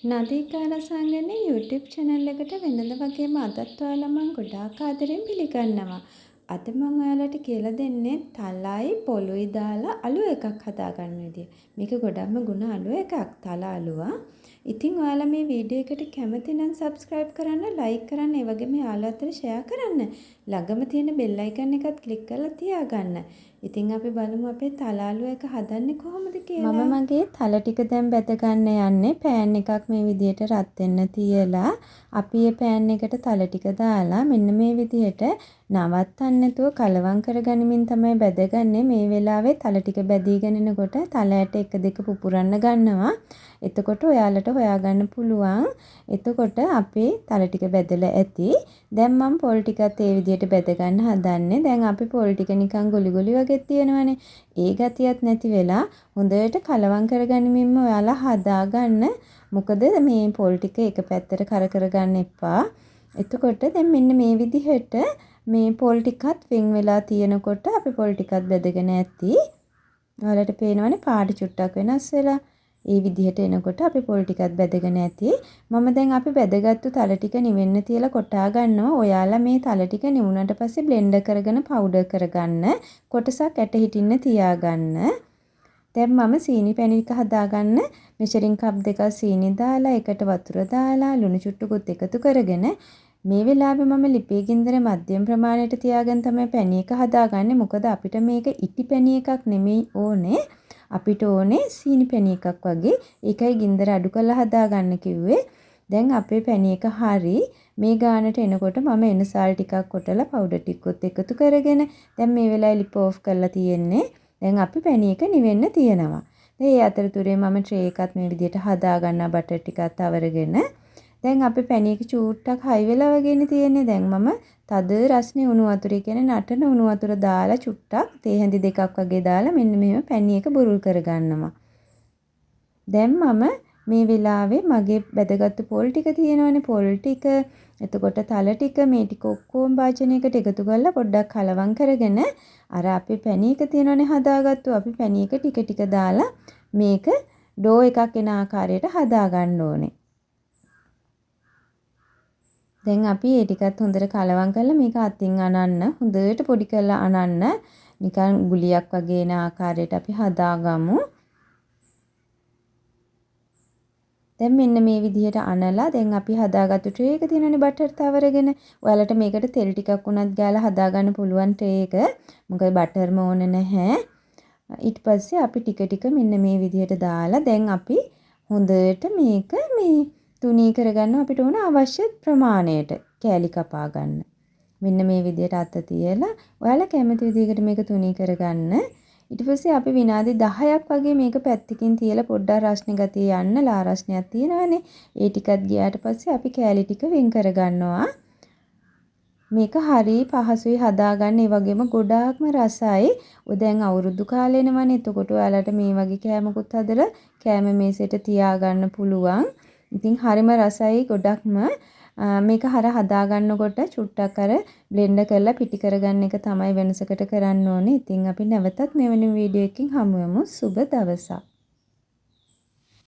නදීකාර සංගනේ YouTube channel එකට වෙනද වගේම අදත් ඔයාලා මම ගොඩාක් ආදරෙන් පිළිගන්නවා. අද මම ඔයාලට කියලා දෙන්නේ තලයි පොළුයි දාලා අලු එකක් හදාගන්න විදිය. මේක ගොඩක්ම ගුණ අලු එකක් තල අලුවා. ඉතින් ඔයාලා මේ වීඩියෝ එකට කැමති නම් subscribe කරන්න, like කරන්න, ඒ වගේම යාළුවෝ අතර share කරන්න. ළඟම තියෙන bell icon එකත් click කරලා තියාගන්න. ඉතින් අපි බලමු අපේ තල අලු එක හදන්නේ කොහොමද කියලා. මම මගේ තල ටික දැන් බැද ගන්න යන්නේ පෑන් එකක් මේ විදිහට රත් වෙන්න තියලා අපි මේ පෑන් එකට තල ටික දාලා මෙන්න මේ විදිහට නවත්තන්න නැතුව කලවම් කරගනිමින් තමයි බැදගන්නේ. මේ වෙලාවේ තල ටික බැදීගෙන එනකොට තල ඇට එක දෙක පුපුරන්න ගන්නවා. එතකොට ඔයාලට හොයාගන්න පුළුවන්. එතකොට අපේ තල ටික බැදලා ඇති. දැන් මම පොල් ටිකත් ඒ විදිහට බැද ගන්න හදන්නේ. දැන් අපි පොල් ටික නිකන් ගොලි ගොලි වගේ තියෙනවනේ. ඒ ගතියත් නැති වෙලා හොඳට කලවම් කරගනිමින්ම ඔයාලා හදාගන්න. මොකද මේ පොල් ටික එක පැත්තට කර ගන්න එපා. එතකොට දැන් මෙන්න මේ විදිහට මේ පොල් ටිකත් වෙන් වෙලා තියෙනකොට අපි පොල් ටිකත් බෙදගෙන ඇති. ඔයාලට පේනවනේ පාට චුට්ටක් වෙනස් වෙලා. ඒ විදිහට එනකොට අපි පොල් ටිකත් බෙදගෙන ඇති. මම දැන් අපි බෙදගත්තු තල ටික නිවෙන්න තියලා කොටා ගන්නවා. ඔයාලා මේ තල ටික නිවුනට පස්සේ බ්ලෙන්ඩර් කරගෙන පවුඩර් කරගන්න. කොටසක් ඇට හිටින්න තියාගන්න. දැන් මම සීනි පැණි ටික හදාගන්න මෙෂරින් කප් දෙකක් සීනි දාලා එකට වතුර දාලා ලුණු චුට්ටකුත් එකතු කරගෙන මේ වෙලාවේ මම ලිපේ ගින්දර මධ්‍යම ප්‍රමාණයට තියාගෙන තමයි පැණි එක හදාගන්නේ. මොකද අපිට මේක ඉටි පැණි එකක් නෙමෙයි ඕනේ. අපිට ඕනේ සීනි පැණි එකක් වගේ. ඒකයි ගින්දර අඩු කරලා හදාගන්න කිව්වේ. දැන් අපේ පැණි එක හරි මේ ගානට එනකොට මම එනසාල් ටිකක් කොටලා පවුඩර් ටිකත් එකතු කරගෙන දැන් මේ වෙලාවේ ලිප ඕෆ් කරලා තියෙන්නේ. දැන් අපි පැණි එක නිවෙන්න තියනවා. දැන් මේ අතරතුරේ මම ට්‍රේ එකත් මේ විදිහට හදාගන්න බටර් ටිකත් අවරගෙන දැන් අපි පැණි එක චූට්ටක් හයි වෙලා වගේනේ තියෙන්නේ. දැන් මම තද රස්නේ උණු වතුරේ කියන්නේ නටන උණු වතුර දාලා චුට්ටක් තේ හැඳි දෙකක් වගේ දාලා මෙන්න මෙහෙම පැණි එක බුරුල් කරගන්නවා. දැන් මම මේ වෙලාවේ මගේ බැදගත්තු පොල් ටික තියෙනවනේ පොල් ටික එතකොට තල ටික මේ ටික ඔක්කොම වාචනයකට එකතු කරලා පොඩ්ඩක් කලවම් කරගෙන අර අපි පැණි එක තියෙනවනේ හදාගත්තු අපි පැණි එක ටික ටික දාලා මේක ඩෝ එකක් එන ආකාරයට හදා ගන්න ඕනේ. දැන් අපි මේ ටිකත් හොඳට කලවම් කරලා මේක අතින් අනන්න හොඳට පොඩි කරලා අනන්න නිකන් ගුලියක් වගේ එන ආකාරයට අපි හදාගමු. දැන් මෙන්න මේ විදිහට අනලා දැන් අපි හදාගත්තු ට්‍රේ එක තියෙනනේ බටර් තවරගෙන ඔයාලට මේකට තෙල් ටිකක් උනත් ගාලා හදාගන්න පුළුවන් ට්‍රේ එක. මොකද බටර්ම ඕනේ නැහැ. ඊට පස්සේ අපි ටික ටික මෙන්න මේ විදිහට දාලා දැන් අපි හොඳට මේක මේ තුනී කරගන්න අපිට ඕන අවශ්‍ය ප්‍රමාණයට කෑලි කපා ගන්න. මෙන්න මේ විදිහට අත තියලා ඔයාලා කැමති විදිහකට මේක තුනී කරගන්න. ඊට පස්සේ අපි විනාඩි 10ක් වගේ මේක පැත්තකින් තියලා පොඩ්ඩක් රස්නේ ගතිය යන්න ලා රස්නයක් තියෙනවානේ. ඒ ටිකත් ගියාට පස්සේ අපි කෑලි ටික වෙන් කරගන්නවා. මේක හරි පහසුයි හදාගන්න. ඒ වගේම ගොඩාක්ම රසයි. ඔය දැන් අවුරුදු කාලේ එනවනේ. එතකොට ඔයාලට මේ වගේ කෑමකුත් හදලා කෑම මේසෙට තියාගන්න පුළුවන්. ඉතින් හරිම රසයි ගොඩක්ම මේක හදාගන්නකොට චුට්ටක් අර බ්ලෙන්ඩර් කරලා පිටි කරගන්න එක තමයි වෙනසකට කරන්න ඕනේ. ඉතින් අපි නැවතත් මෙවැනි වීඩියෝ එකකින් හමු වෙමු. සුබ දවසක්.